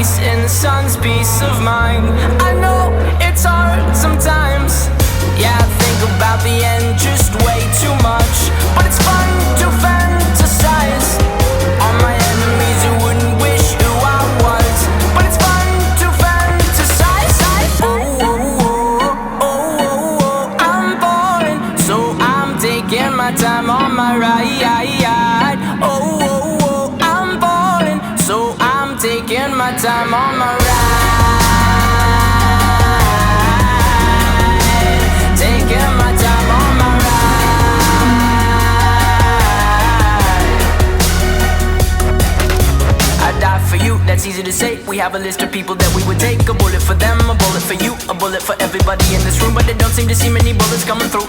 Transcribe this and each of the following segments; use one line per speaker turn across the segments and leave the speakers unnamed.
peace in the sun's peace of mind. I know it's hard sometimes. Yeah, I think about the end just way too much, but it's fun to fantasize on my enemies who wouldn't wish who I was. But it's fun to fantasize. Oh, oh, oh, oh, oh, oh. I'm falling, so I'm taking my time on my ride. Oh, oh, oh, I'm falling, so I'm taking my time on my ride. Taking my time on my ride. I die for you, that's easy to say. We have a list of people that we would take. A bullet for them, a bullet for you, a bullet for everybody in this room. But they don't seem to see many bullets coming through.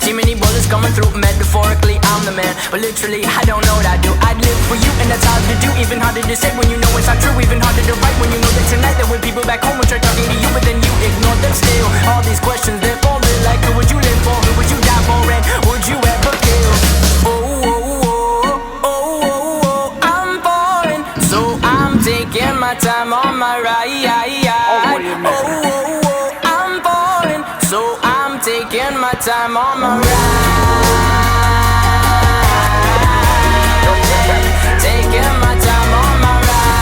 See many bullets coming through. Metaphorically, I'm the man, but literally, I don't know what I do. I'd live for you, and that's hard to do. Even harder to say when you know it's not true. Even harder to write when you know that tonight there were people back home who tried talking to you, but then you ignored them still. All these questions, they're falling like, who would you live for? Who would you die for? And would you ever kill? Oh, oh, oh, oh, oh, oh, I'm falling, so I'm taking my time on my ride. Oh, oh, oh, I'm falling, so I'm taking my time on my ride. Taking my time on my ride.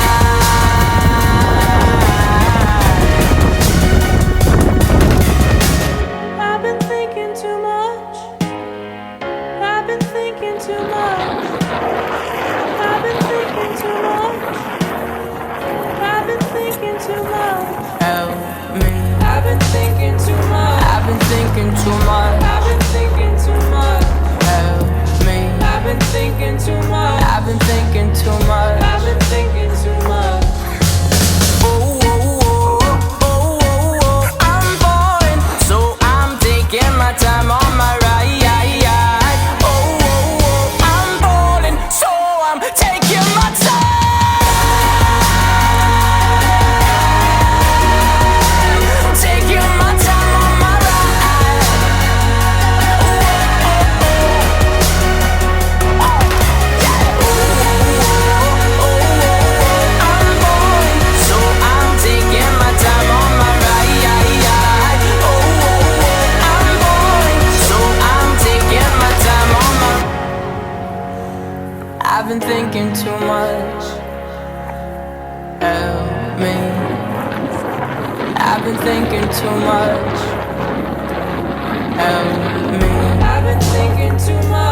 I've been thinking too much. I've been thinking too much. I've been thinking too much. I've been thinking too much.
Help me.
I've been thinking too much.
I've been thinking too much.
I've been thinking too much.
Help me.
I've been thinking too much.
I've been thinking too much.
I've been thinking too much.
Oh, oh, oh, oh, oh, oh, I'm falling, so I'm taking my time on my ride. Oh, oh, oh, I'm falling, so I'm taking my time. Taking my time on my ride. Oh, oh, oh, oh, yeah. Oh, oh, oh, I'm falling, so I'm taking my time on my ride. Oh, oh, oh, I'm falling, so I'm taking my time on my. I've been thinking too much. Help me. I've been thinking too much. Help me.
I've been thinking too much.